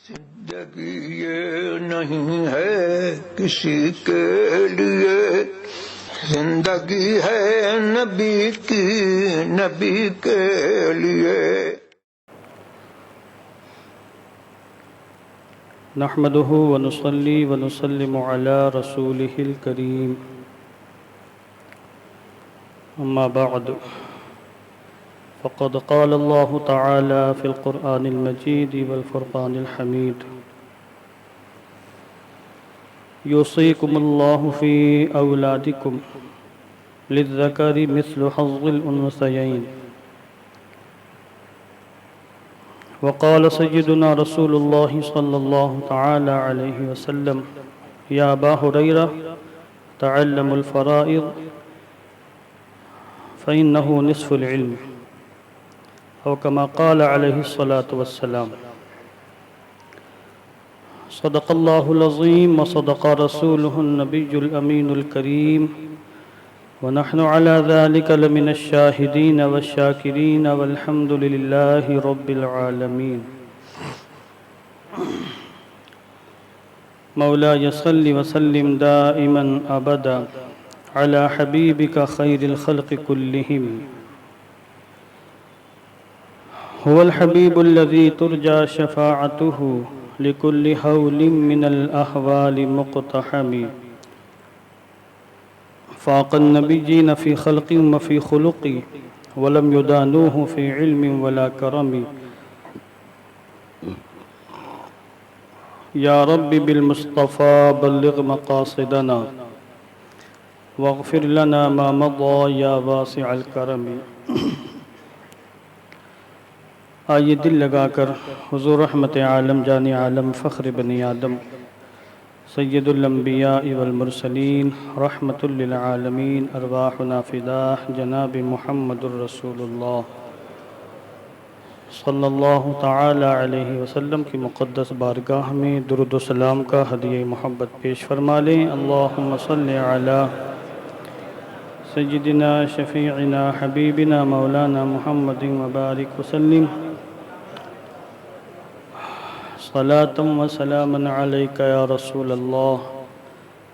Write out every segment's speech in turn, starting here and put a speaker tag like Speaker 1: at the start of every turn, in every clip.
Speaker 1: زندگی یہ نہیں ہے کسی کے لیے، زندگی ہے نبی کی، نبی کے لیے۔
Speaker 2: نحمده ونصلي ونسلم على رسوله الكريم، أما بعد، فقد قال الله تعالى في القرآن المجيد والفرقان الحميد: يوصيكم الله في أولادكم للذكر مثل حظ الأنثيين. وقال سيدنا رسول الله صلى الله تعالى عليه وسلم: يا أبا هريرة تعلموا الفرائض فإنه نصف العلم، أو كما قال عليه الصلاة والسلام. صدق الله العظيم وصدق رسوله النبي الأمين الكريم، ونحن على ذلك لمن الشاهدين والشاكرين، والحمد لله رب العالمين. مولاي صل وسلم دائما أبدا على حبيبك خير الخلق كلهم. هو الحبيب الذي ترجى شفاعته لكل هول من الأهوال مقتحم. فاق النبيين في خلق وفي خلق، ولم يدانوه في علم ولا كرم. يا رب بالمصطفى بلغ مقاصدنا، واغفر لنا ما مضى يا واسع الكرم. آئیے دل لگا کر حضور رحمت عالم جان عالم فخر بنی آدم سید الانبیاء والمرسلین رحمت للعالمین ارواحنا فداہ جناب محمد الرسول اللہ صلی اللہ تعالی علیہ وسلم کی مقدس بارگاہ میں درود و سلام کا ہدیہ محبت پیش فرما لیں۔ اللہم صلی علی سیدنا شفیعنا حبیبنا مولانا محمد وبارک وسلم، صلاة و سلاما علیک یا رسول اللہ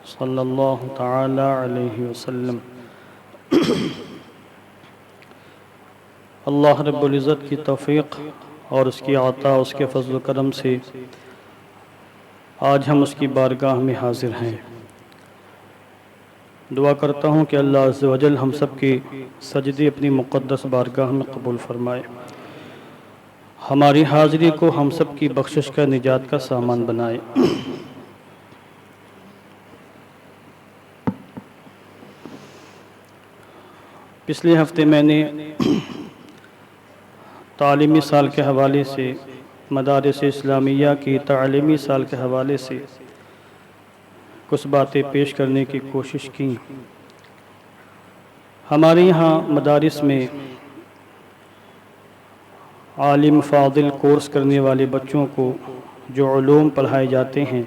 Speaker 2: صلی اللہ تعالی علیہ وسلم۔ اللہ رب العزت کی توفیق اور اس کی عطا، اس کے فضل و کرم سے آج ہم اس کی بارگاہ میں حاضر ہیں۔ دعا کرتا ہوں کہ اللہ عز و جل ہم سب کے سجدے اپنی مقدس بارگاہ میں قبول فرمائے، ہماری حاضری کو ہم سب کی بخشش کا، نجات کا سامان بنائے۔ پچھلے ہفتے میں نے تعلیمی سال کے حوالے سے، مدارس اسلامیہ کی تعلیمی سال کے حوالے سے کچھ باتیں پیش کرنے کی کوشش کی۔ ہمارے یہاں مدارس میں عالم فاضل کورس کرنے والے بچوں کو جو علوم پڑھائے جاتے ہیں،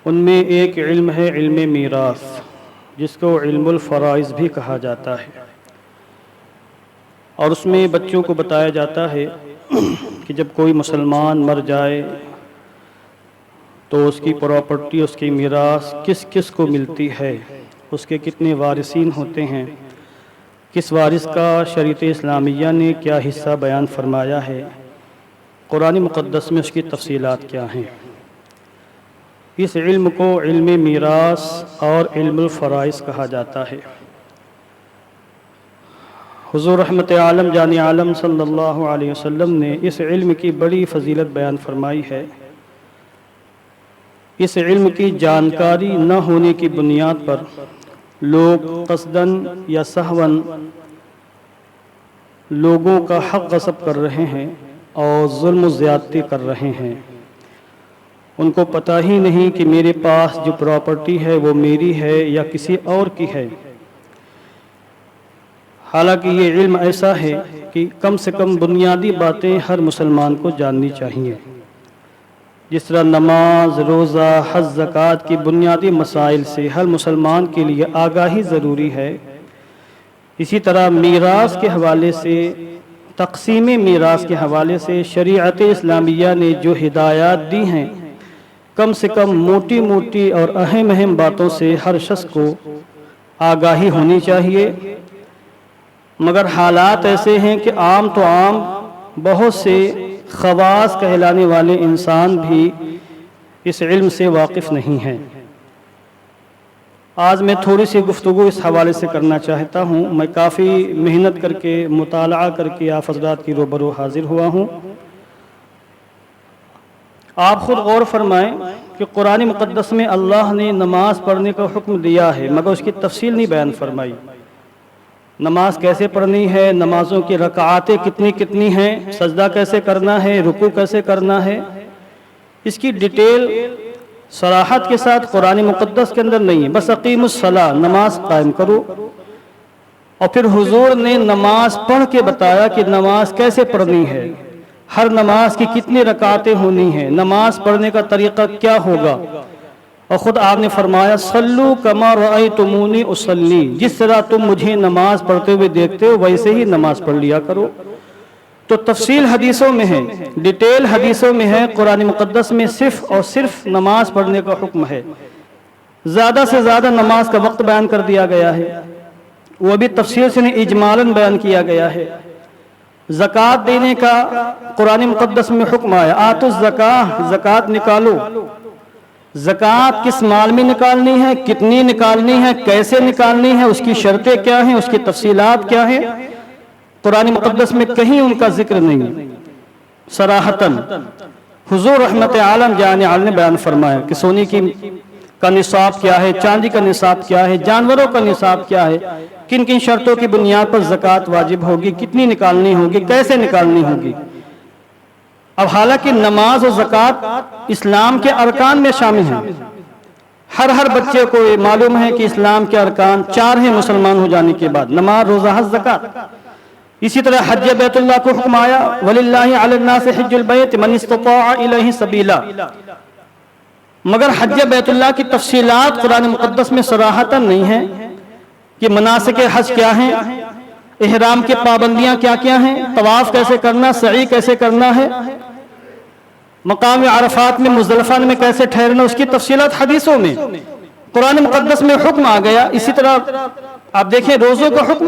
Speaker 2: ان میں ایک علم ہے علم میراث، جس کو علم الفرائض بھی کہا جاتا ہے، اور اس میں بچوں کو بتایا جاتا ہے کہ جب کوئی مسلمان مر جائے تو اس کی پراپرٹی، اس کی میراث کس کس کو ملتی ہے، اس کے کتنے وارثین ہوتے ہیں، کس وارث کا شریعت اسلامیہ نے کیا حصہ بیان فرمایا ہے، قرآن مقدس میں اس کی تفصیلات کیا ہیں۔ اس علم کو علم میراث اور علم الفرائض کہا جاتا ہے۔ حضور رحمت عالم جان عالم صلی اللہ علیہ وسلم نے اس علم کی بڑی فضیلت بیان فرمائی ہے۔ اس علم کی جانکاری نہ ہونے کی بنیاد پر لوگ قصداً یا سہواً لوگوں کا حق غصب کر رہے ہیں اور ظلم و زیادتی کر رہے ہیں۔ ان کو پتہ ہی نہیں کہ میرے پاس جو پراپرٹی ہے وہ میری ہے یا کسی اور کی ہے۔ حالانکہ یہ علم ایسا ہے کہ کم سے کم بنیادی باتیں ہر مسلمان کو جاننی چاہیے، جس طرح نماز، روزہ، حج، زکوٰۃ کی بنیادی مسائل سے ہر مسلمان کے لیے آگاہی ضروری ہے، اسی طرح میراث کے حوالے سے تقسیم میراث کے حوالے سے شریعت اسلامیہ نے جو ہدایات دی ہیں، کم سے کم موٹی موٹی اور اہم باتوں سے ہر شخص کو آگاہی ہونی چاہیے، مگر حالات ایسے ہیں کہ عام تو عام بہت سے خواص کہلانے والے انسان بھی اس علم سے واقف نہیں ہیں۔ آج میں تھوڑی سی گفتگو اس حوالے سے کرنا چاہتا ہوں۔ میں کافی محنت کر کے مطالعہ کر کے آپ حضرات کی روبرو حاضر ہوا ہوں۔ آپ خود غور فرمائیں کہ قرآن مقدس میں اللہ نے نماز پڑھنے کا حکم دیا ہے، مگر اس کی تفصیل نہیں بیان فرمائی۔ نماز کیسے پڑھنی ہے، نمازوں کی رکعاتیں کتنی ہیں، سجدہ کیسے کرنا ہے، رکوع کیسے کرنا ہے، اس کی ڈیٹیل صراحت کے ساتھ قرآن مقدس کے اندر نہیں ہے۔ بس اقیم الصلاۃ، نماز قائم کرو، اور پھر حضور نے نماز پڑھ کے بتایا کہ نماز کیسے پڑھنی ہے، ہر نماز کی کتنی رکعتیں ہونی ہیں، نماز پڑھنے کا طریقہ کیا ہوگا، اور خود آپ نے فرمایا صلو کما رأیتمونی اصلی، جس طرح تم مجھے نماز پڑھتے ہوئے دیکھتے ہو ویسے ہی نماز پڑھ لیا کرو۔ تو تفصیل حدیثوں میں ہے، ڈیٹیل حدیثوں میں ہے، قرآن مقدس میں صرف اور صرف نماز پڑھنے کا حکم ہے۔ زیادہ سے زیادہ نماز کا وقت بیان کر دیا گیا ہے، وہ بھی تفصیل سے نہیں، اجمالاً بیان کیا گیا ہے۔ زکوٰۃ دینے کا قرآن مقدس میں حکم آیا، آتوا الزکاۃ، زکوٰۃ نکالو۔ زکوٰۃ کس مال میں نکالنی ہے، کتنی نکالنی ہے، کیسے نکالنی ہے، اس کی شرطیں کیا ہیں، اس کی تفصیلات کیا ہیں، قرآن مقدس میں کہیں ان کا ذکر نہیں۔ صراحتاً حضور رحمت عالم جان عالم نے بیان فرمایا کہ سونے کا نصاب کیا ہے، چاندی کا نصاب کیا ہے، جانوروں کا نصاب کیا ہے، کن کن شرطوں کی بنیاد پر زکوٰۃ واجب ہوگی، کتنی نکالنی ہوگی، کیسے نکالنی ہوگی۔ اب حالانکہ نماز اور زکوٰۃ اسلام کے ارکان میں شامل ہیں، ہر بچے کو یہ معلوم ہے کہ اسلام کے ارکان 4 ہیں مسلمان ہو جانے کے بعد، نماز، روزہ، حج، زکوٰۃ۔ اسی طرح حج بیت اللہ کو حکم آیا، وَلِلَّهِ عَلَى النَّاسِ حِجُّ الْبَيْتِ مَنِ اسْتَطَاعَ إِلَيْهِ سَبِيلًا، مگر حج بیت اللہ کی تفصیلات قرآن مقدس میں صراحتاً نہیں ہیں کہ مناسک حج کیا ہیں، احرام کی پابندیاں کیا ہیں، طواف کیسے کرنا، سعی کیسے کرنا ہے، مقام عرفات میں مزدلفہ میں کیسے ٹھہرنا، اس کی تفصیلات حدیثوں میں۔ قرآن مقدس میں حکم آ گیا۔ اسی طرح آپ دیکھیں روزوں کا حکم،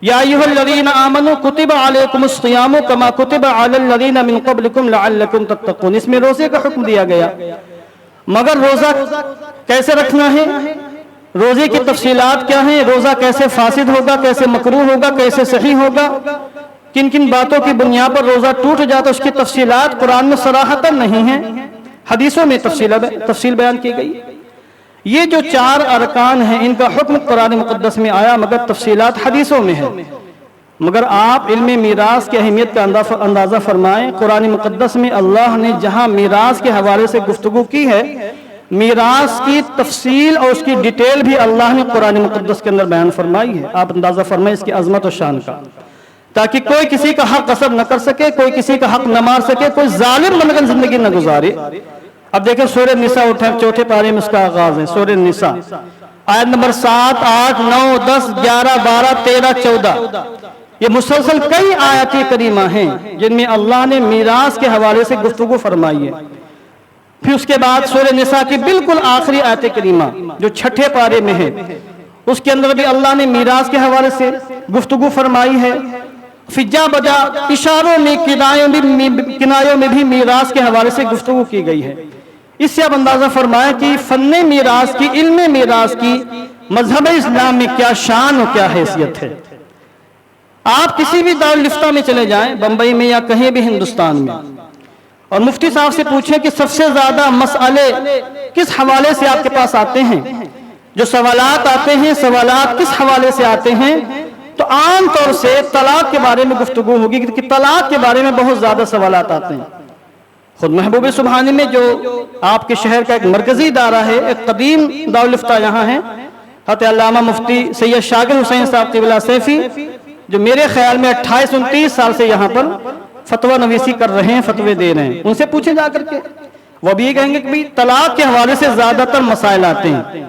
Speaker 2: یا ایھا الذین آمنوا کتب علیکم الصیام کما کتب علی الذین من قبلکم لعلکم تتقون، اس میں روزے کا حکم دیا گیا، مگر روزہ کیسے رکھنا ہے، روزے کی تفصیلات کیا ہیں، روزہ کیسے فاسد ہوگا، کیسے مکروہ ہوگا، کیسے صحیح ہوگا، کن کن باتوں کی بنیاد پر روزہ ٹوٹ جاتا، اس کی تفصیلات قرآن میں صراحتاً نہیں ہیں، حدیثوں میں تفصیل بیان کی گئی۔ یہ جو 4 ارکان ہیں ان کا حکم قرآن مقدس میں آیا، مگر تفصیلات حدیثوں میں ہے۔ مگر آپ علم میراث کی اہمیت کا اندازہ فرمائیں، قرآن مقدس میں اللہ نے جہاں میراث کے حوالے سے گفتگو کی ہے، میراث کی تفصیل اور اس کی ڈیٹیل بھی اللہ نے قرآن مقدس کے اندر بیان فرمائی ہے۔ آپ اندازہ فرمائیں اس کی عظمت و شان کا، تاکہ کوئی کسی کا حق غصب نہ کر سکے، کوئی کسی کا حق نہ مار سکے، کوئی ظالم بن کر زندگی نہ گزارے۔ اب دیکھیں سورہ نساء اٹھیں، 4 پارے میں اس کا آغاز ہے، سورہ نساء آیت نمبر 7، 8، 9، 10، 11، 12، 13، 14، یہ مسلسل کئی آیات کریمہ ہیں جن میں اللہ نے میراث کے حوالے سے گفتگو فرمائی ہے۔ پھر اس کے بعد سورہ نساء کی بالکل آخری آیت کریمہ جو 6 پارے میں ہے، اس کے اندر بھی اللہ نے میراث کے حوالے سے گفتگو فرمائی ہے۔ فجا بجا اشاروں میں کنایوں میں بھی میراث کے حوالے سے گفتگو کی گئی ہے۔ اس سے اب اندازہ فرمایا کہ فن میراث کی، علم میراث کی مذہب اسلام میں کیا شان اور کیا حیثیت ہے۔ آپ کسی بھی دارالفتہ میں چلے جائیں، بمبئی میں یا کہیں بھی ہندوستان میں، اور مفتی صاحب سے پوچھیں کہ سب سے زیادہ مسئلے کس حوالے سے آپ کے پاس آتے ہیں، جو سوالات آتے ہیں، سوالات کس حوالے سے آتے ہیں، تو عام طور سے طلاق کے بارے میں گفتگو ہوگی کہ طلاق کے بارے میں بہت زیادہ سوالات آتے ہیں۔ خود محبوب سبحانی میں جو آپ کے شہر کا ایک مرکزی ادارہ ہے، ایک قدیم دارالفتہ یہاں ہے، حضرت علامہ مفتی سید شاکر حسین صاحب قبلہ سیفی، جو میرے خیال میں 28-29 سال سے یہاں پر فتویٰ نویسی کر رہے ہیں، فتوے دے رہے ہیں، ان سے پوچھیں جا کر کے، وہ بھی یہ کہیں گے کہ طلاق کے حوالے سے زیادہ تر مسائل آتے ہیں۔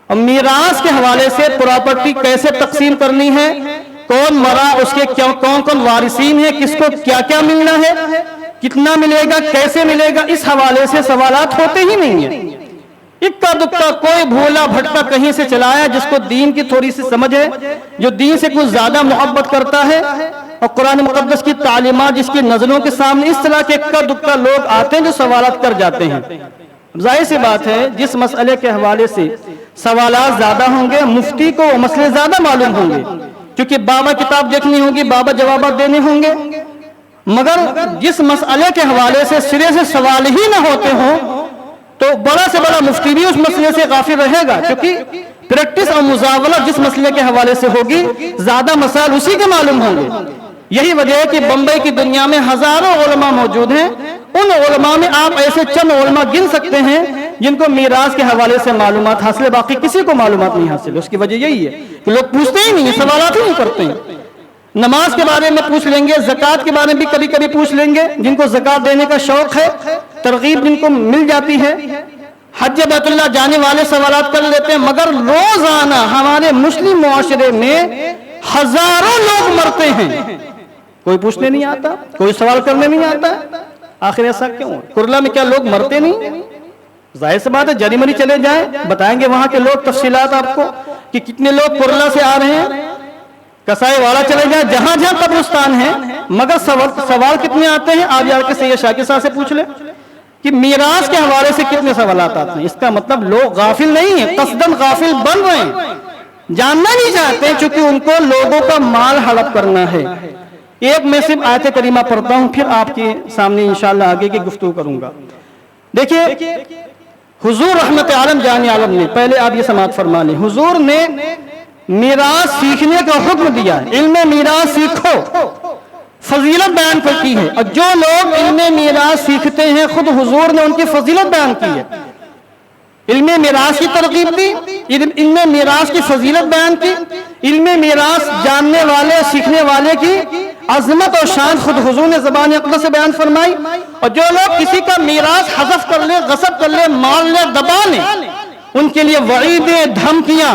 Speaker 2: اور میراث کے حوالے سے پراپرٹی کیسے تقسیم کرنی ہے، کون مرا، اس کے کون کون وارثین ہیں، کس کو کیا کیا ملنا ہے، کتنا ملے گا، کیسے ملے گا، اس حوالے سے سوالات ہوتے ہی نہیں ہیں۔ اکا دکا کوئی بھولا بھٹکا کہیں سے چلایا جس کو دین کی تھوڑی سی سمجھ ہے، جو دین سے کچھ زیادہ محبت کرتا ہے، اور قرآن مقدس کی تعلیمات جس کی نظروں کے سامنے، اس طرح کے اکا دکا لوگ آتے ہیں جو سوالات کر جاتے ہیں۔ ظاہر سی بات ہے جس مسئلے کے حوالے سے سوالات زیادہ ہوں گے، مفتی کو وہ مسئلے زیادہ معلوم ہوں گے، کیونکہ بابا کتاب دیکھنی ہوگی، بابا جوابات دینے ہوں گے۔ مگر جس مسئلے کے حوالے سے سرے سے سوال ہی نہ ہوتے ہوں تو بڑا سے بڑا مفتی بھی اس مسئلے سے غافل رہے گا، کیونکہ پریکٹس اور مزاولہ جس مسئلے کے حوالے سے ہوگی زیادہ مسائل اسی کے معلوم ہوں گے۔ یہی وجہ ہے کہ بمبئی کی دنیا میں ہزاروں علماء موجود ہیں، ان علماء میں آپ ایسے چند علماء گن سکتے ہیں جن کو میراث کے حوالے سے معلومات حاصل ہے، باقی کسی کو معلومات نہیں حاصل ہے۔ اس کی وجہ یہی ہے کہ لوگ پوچھتے ہی نہیں ہیں، سوالات ہی نہیں کرتے ہیں۔ نماز کے بارے میں پوچھ لیں گے، زکوٰۃ کے بارے میں بھی کبھی کبھی پوچھ لیں گے، جن کو زکوٰۃ دینے کا شوق ہے، ترغیب جن کو مل جاتی ہے، حج بیت اللہ جانے والے سوالات کر لیتے ہیں۔ مگر روزانہ ہمارے مسلم معاشرے میں ہزاروں لوگ مرتے ہیں، کوئی پوچھنے نہیں آتا، کوئی سوال کرنے نہیں آتا۔ آخر ایسا کیوں؟ کرلا میں کیا لوگ مرتے نہیں؟ ظاہر سی بات ہے، جری مری چلے جائیں، بتائیں گے وہاں کے لوگ تفصیلات آپ کو کہ کتنے لوگ کرلا سے آ رہے ہیں۔ کسائی والا چلے جائیں، جہاں جہاں قبرستان ہیں، مگر سوال کتنے آتے ہیں؟ آپ جا کے سید شاکر صاحب سے پوچھ لیں کہ میراث کے حوالے سے کتنے سوالات آتے ہیں۔ اس کا مطلب لوگ غافل نہیں ہیں، قصداً غافل بن رہے ہیں، جاننا نہیں چاہتے چونکہ ان کو لوگوں کا مال ہڑپ کرنا ہے۔ ایک میں صرف آیت کریمہ پڑھتا ہوں، پھر آپ کے سامنے انشاءاللہ آگے کی گفتگو کروں گا۔ دیکھیے حضور رحمت عالم جان عالم نے، پہلے آپ یہ سماعت فرما لیں، حضور نے میراث سیکھنے کا حکم دیا ہے، علم میراث سیکھو، فضیلت بیان کرتی ہے، اور جو لوگ علم میراث سیکھتے ہیں خود حضور نے ان کی فضیلت بیان کی ہے۔ علم میراث کی ترغیب دی، علم میراث کی فضیلت بیان کی، علم میراث جاننے والے سیکھنے والے کی عظمت اور شان خود حضور نے زبان اقدس سے بیان فرمائی۔ اور جو لوگ کسی کا میراث حذف کر لے، غصب کر لے، مال لے، دبا لے، ان کے لیے وعید، دھمکیاں،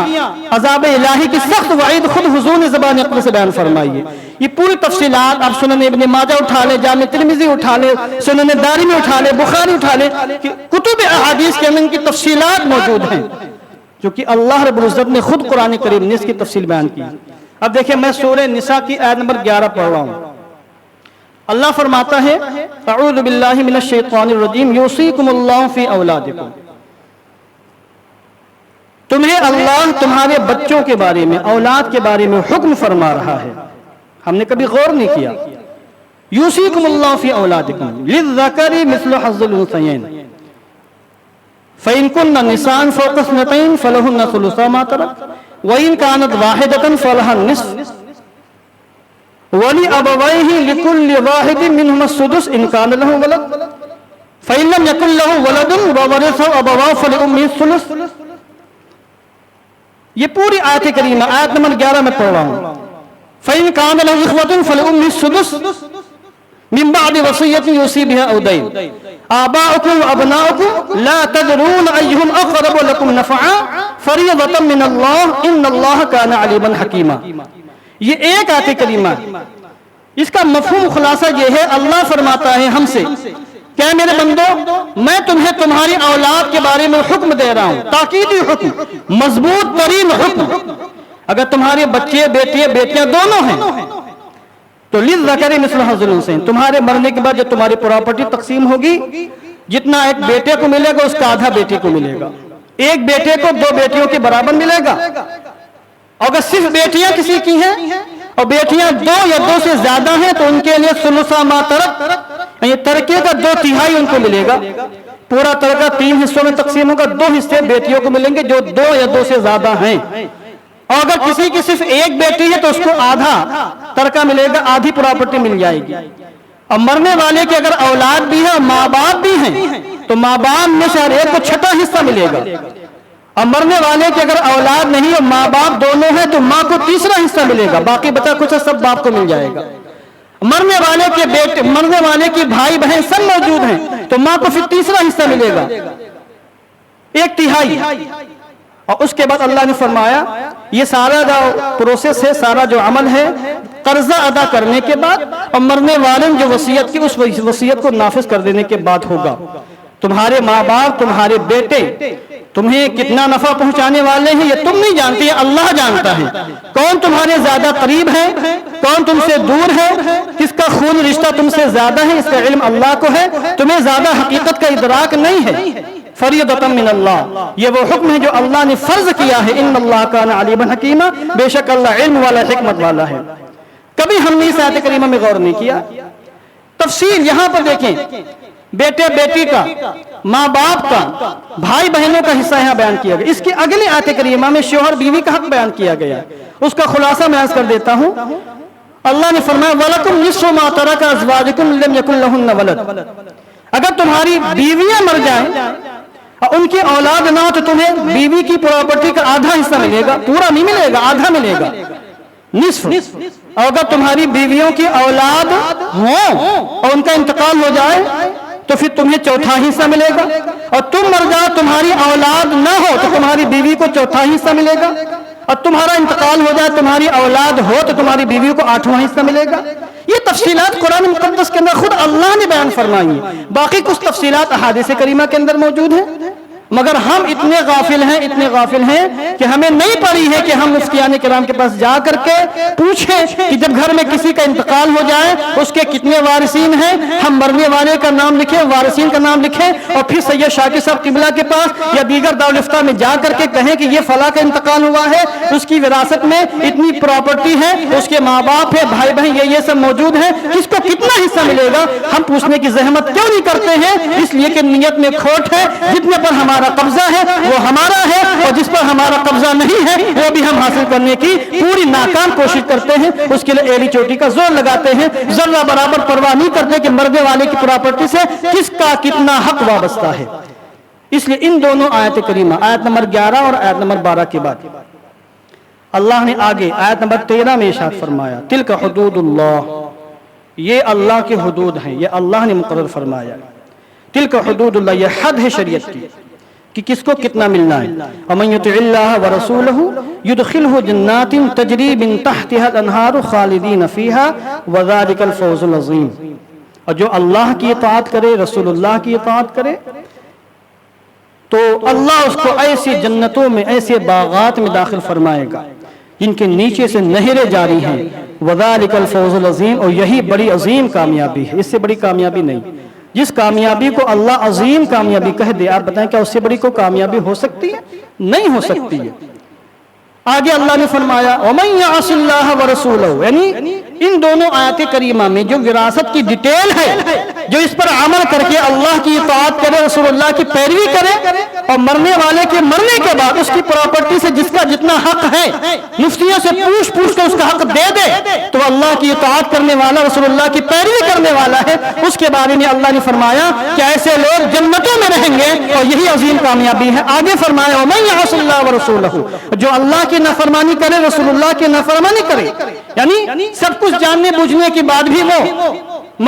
Speaker 2: عذاب الہی کی سخت وعید خود حضور نے زبان اقدس سے بیان فرمائی ہے۔ یہ پوری تفصیلات آپ سنن ابن ماجہ اٹھا لیں، جامع ترمذی اٹھا لیں، سنن دارمی اٹھا لیں، بخاری اٹھا لیں، کتب احادیث کے اندر ان کی تفصیلات موجود ہیں، جو کہ اللہ رب العزت نے خود قرآن کریم نے اس کی تفصیل بیان کی۔ اب دیکھیں میں سورہ نساء کی آیت نمبر 11 پڑھ رہا ہوں۔ اللہ فرماتا ہے اعوذ باللہ من الشیطان الرجیم یوصیکم اللہ فی اولادکم، تمہیں اللہ تمہارے بچوں کے بارے میں، اولاد کے بارے میں حکم فرما رہا ہے۔ ہم نے کبھی غور نہیں کیا۔ یوصیکم اللہ فی اولادکم للذکر مثل حظ الانثیین فإن كن نساء فوق اثنتين فلهن ثلثا ما ترك وإن كانت واحدة فلها النصف ولأبويه لكل واحد منهما السدس إن كان له ولد فإن لم يكن له ولد وورثه أبواه فلأمه الثلث۔ یہ پوری آیت کریمہ آیت نمبر 11 میں پڑھ رہا ہوں۔ فإن كان له إخوة فلأمه السدس من بعد وصية يوصي بها أو دين آباؤكم وأبناؤكم لا تدرون أيهم أقرب لكم نفعا فريضة من الله إن الله كان عليما حكيما۔ یہ ایک آیت کریمہ ہے، اس کا مفہوم خلاصہ یہ ہے، اللہ فرماتا ہے ہم سے کہ میرے بندو میں تمہیں تمہاری اولاد کے بارے میں حکم دے رہا ہوں، تاکیدی حکم، مضبوط ترین حکم۔ اگر تمہارے بچے بیٹیاں دونوں ہیں تو للذکر مثل حظ الانثیین، تمہارے مرنے کے بعد جو تمہاری پراپرٹی تقسیم ہوگی، جتنا ایک بیٹے کو ملے گا اس کا آدھا بیٹے کو ملے گا، ایک بیٹے کو 2 بیٹیوں کے برابر ملے گا۔ اگر صرف بیٹیاں کسی کی ہیں اور بیٹیاں 2 یا 2 سے زیادہ ہیں تو ان کے لیے ثلثا ما ترک، یعنی ترکے کا 2/3 ان کو ملے گا۔ پورا ترکہ 3 حصوں میں تقسیم ہوگا، 2 حصے بیٹیوں کو ملیں گے جو 2 یا 2 سے زیادہ ہیں۔ اور اگر کسی کی صرف ایک بیٹی ہے تو اس کو آدھا ترکہ ملے گا، آدھی پراپرٹی مل جائے گی۔ اور مرنے والے کے اگر اولاد بھی ہے اور ماں باپ بھی ہیں تو ماں باپ میں سے ہر ایک کو 6واں حصہ ملے گا۔ اور مرنے والے کے اگر اولاد نہیں اور ماں باپ دونوں ہیں تو ماں کو 3واں حصہ ملے گا، باقی بچا کچھ سب باپ کو مل جائے گا۔ مرنے والے کے بیٹے، مرنے والے کے بھائی بہن سب موجود ہیں تو ماں کو پھر 3واں حصہ ملے گا، 1/3۔ اور اس کے بعد اللہ نے فرمایا یہ سارا جو پروسیس ہے، سارا جو عمل ہے قرضہ ادا کرنے کے بعد اور مرنے والے جو وصیت کی اس وصیت کو نافذ کر دینے کے بعد ہوگا۔ تمہارے ماں باپ، تمہارے بیٹے تمہیں کتنا نفع پہنچانے والے ہیں یہ تم نہیں جانتے، اللہ جانتا ہے۔ کون تمہارے زیادہ قریب ہے، کون تم سے دور ہے، کس کا خون رشتہ تم سے زیادہ ہے، اس کا علم اللہ کو ہے، تمہیں زیادہ حقیقت کا ادراک نہیں ہے۔ فریضۃ من اللہ، یہ وہ حکم ہے جو اللہ نے فرض کیا ہے۔ ان اللہ کان علیما حکیما، بے شک اللہ علم والا، حکمت والا ہے۔ کبھی ہم نے اس آیت کریمہ میں غور نہیں کیا۔ تفصیل یہاں پر دیکھیں، بیٹے بیٹی کا، ماں باپ کا، بھائی بہنوں کا حصہ یہاں بیان کیا گیا۔ اس کی اگلی آیت کریمہ میں شوہر بیوی کا حق بیان کیا گیا، اس کا خلاصہ میں عرض کر دیتا ہوں۔ اللہ نے فرمایا وَلَكُمْ نِصْفُ مَا تَرَكَ أَزْوَاجُكُمْ لَمْ يَكُنْ لَهُنَّ وَلَدٌ، اگر تمہاری بیویاں مر جائیں اور ان کی اولاد نہ ہو تو تمہیں بیوی کی پراپرٹی کا آدھا حصہ ملے گا، پورا نہیں ملے گا، آدھا ملے گا، نصف۔ اور اگر تمہاری بیویوں کی اولاد ہوں اور ان کا انتقال ہو جائے تو پھر تمہیں چوتھا حصہ ملے گا، اور تم مر جاؤ تمہاری اولاد نہ ہو تو تمہاری بیوی کو چوتھا حصہ ملے گا، اور تمہارا انتقال ہو جائے تمہاری اولاد ہو تو تمہاری بیوی کو 8واں حصہ ملے گا۔ یہ تفصیلات قرآن مقدس کے اندر خود اللہ نے بیان فرمائی ہیں، باقی کچھ تفصیلات احادیث کریمہ کے اندر موجود ہیں، مگر ہم اتنے غافل ہیں کہ ہمیں نہیں پڑی ہے کہ ہم مفتیان کرام کے پاس جا کر کے پوچھیں کہ جب گھر میں کسی کا انتقال ہو جائے اس کے کتنے وارثین ہیں، ہم مرنے والے کا نام لکھیں، وارثین کا نام لکھیں، اور پھر سید شاکر صاحب قبلہ کے پاس یا دیگر دارالفتہ میں جا کر کے کہیں کہ یہ فلاں کا انتقال ہوا ہے، اس کی وراثت میں اتنی پراپرٹی ہے، اس کے ماں باپ ہے، بھائی بہن یہ سب موجود ہیں، کس کو کتنا حصہ ملے گا۔ ہم پوچھنے کی زحمت کیوں نہیں کرتے ہیں؟ اس لیے کہ نیت میں کھوٹ ہے، جتنے پر ہمارا قبضہ ہے وہ ہمارا ہے، اور جس پر ہمارا قبضہ نہیں ہے وہ بھی ہم حاصل کرنے کی پوری ناکام کوشش کرتے ہیں، اس کے لیے ایڑی چوٹی کا زور لگاتے ہیں، ذرہ برابر پرواہ نہیں کرتے کہ مرنے والے کی پراپرٹی سے کس کا کتنا حق وابستہ ہے۔ اس لیے ان دونوں آیت کریمہ، آیت نمبر 11 اور آیت نمبر 12 کے بعد اللہ نے آگے آیت نمبر 13 میں ارشاد فرمایا تلک حدود اللہ، یہ اللہ کے حدود ہیں، یہ اللہ نے مقرر فرمایا۔ تلک حدود اللہ، یہ حد ہے شریعت کی کہ کس کو کتنا ملنا ہے۔ وَمَن يُطِعِ اللَّهَ وَرَسُولَهُ يُدْخِلْهُ جَنَّاتٍ تَجْرِي مِن تَحْتِهَا الْأَنْهَارُ خَالِدِينَ فِيهَا وَذَلِكَ الْفَوْزُ الْعَظِيمُ، اور جو اللہ کی اطاعت کرے، رسول اللہ کی اطاعت کرے تو اللہ اس کو ایسی جنتوں میں، ایسے باغات میں داخل فرمائے گا جن کے نیچے سے نہریں جاری ہیں۔ وَذَلِكَ الْفَوْزُ الْعَظِيمُ، اور یہی بڑی عظیم کامیابی ہے، اس سے بڑی کامیابی نہیں۔ جس کامیابی کو اللہ عظیم کامیابی کہہ دے، آپ بتائیں کیا اس سے بڑی کوئی کامیابی ہو سکتی ہے؟ نہیں ہو سکتی ہے۔ آگے اللہ نے فرمایا وَمَن يَعْصِ اللَّهَ وَرَسُولَهُ، یعنی ان دونوں آیات کریمہ میں جو وراثت کی ڈیٹیل ہے، جو اس پر عمل کر کے اللہ کی اطاعت کرے، رسول اللہ کی پیروی کرے، اور مرنے والے کے مرنے کے بعد اس کی پراپرٹی سے جس کا جتنا حق ہے مفتیوں سے پوچھ کے اس کا حق دے دے تو اللہ کی اطاعت کرنے والا، رسول اللہ کی پیروی کرنے والا ہے۔ اس کے بارے میں اللہ نے فرمایا کہ ایسے لوگ جنتوں میں رہیں گے، اور یہی عظیم کامیابی ہے۔ آگے فرمایا وَمَن يَعْصِ اللَّهَ وَرَسُولَهُ، جو اللہ کی نافرمانی کرے، رسول اللہ کی نافرمانی کرے، یعنی سب کچھ جاننے بوجھنے کے بعد بھی وہ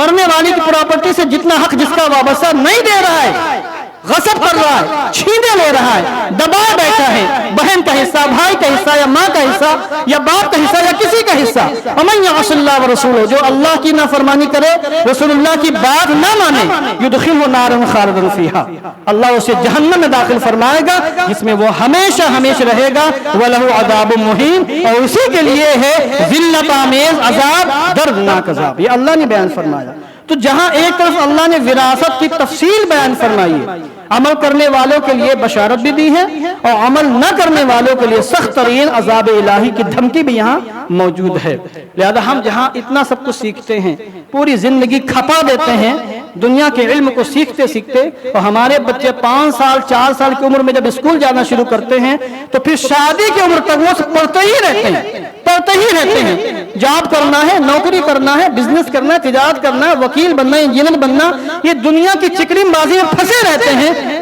Speaker 2: مرنے والی کی پراپرٹی سے جتنا حق جس کا وابستہ نہیں دے رہا ہے، غصب کر رہا ہے، چھینے لے رہا ہے، دبا بیٹھا ہے، بہن کا حصہ، بھائی کا حصہ، یا ماں کا حصہ، یا باپ کا حصہ، یا کسی کا حصہ۔ وَمَن يَعْصِ اللَّهَ وَرَسُولَهُ، جو اللہ کی نافرمانی کرے، رسول اللہ کی بات نہ مانے، يُدْخِلْهُ نَارًا خَالِدًا فِيهَا، اللہ اسے جہنم میں داخل فرمائے گا جس میں وہ ہمیشہ رہے گا۔ وَلَهُ عَذَابٌ مُّهِينٌ، اور اسی کے لیے ہے ذلت آمیز عذاب، دردناک عذاب۔ یہ اللہ نے بیان فرمایا۔ تو جہاں ایک طرف اللہ نے وراثت کی تفصیل بیان فرمائی ہے، عمل کرنے والوں کے لیے بشارت بھی دی ہے، اور عمل نہ کرنے والوں کے لیے سخت ترین عذاب الہی کی دھمکی بھی یہاں موجود ہے۔ لہذا ہم جہاں اتنا سب کچھ سیکھتے ہیں، پوری زندگی کھپا دیتے ہیں دنیا کے علم کو سیکھتے اور ہمارے بچے 5 سال 4 سال کی عمر میں جب اسکول جانا شروع کرتے ہیں تو پھر شادی کی عمر تک وہ پڑھتے ہی رہتے ہیں، جاب کرنا ہے، نوکری کرنا ہے، بزنس کرنا ہے، تجارت کرنا ہے، وکیل بننا ہے، انجینئر بننا، یہ دنیا کی چکری بازی میں پھنسے رہتے ہیں۔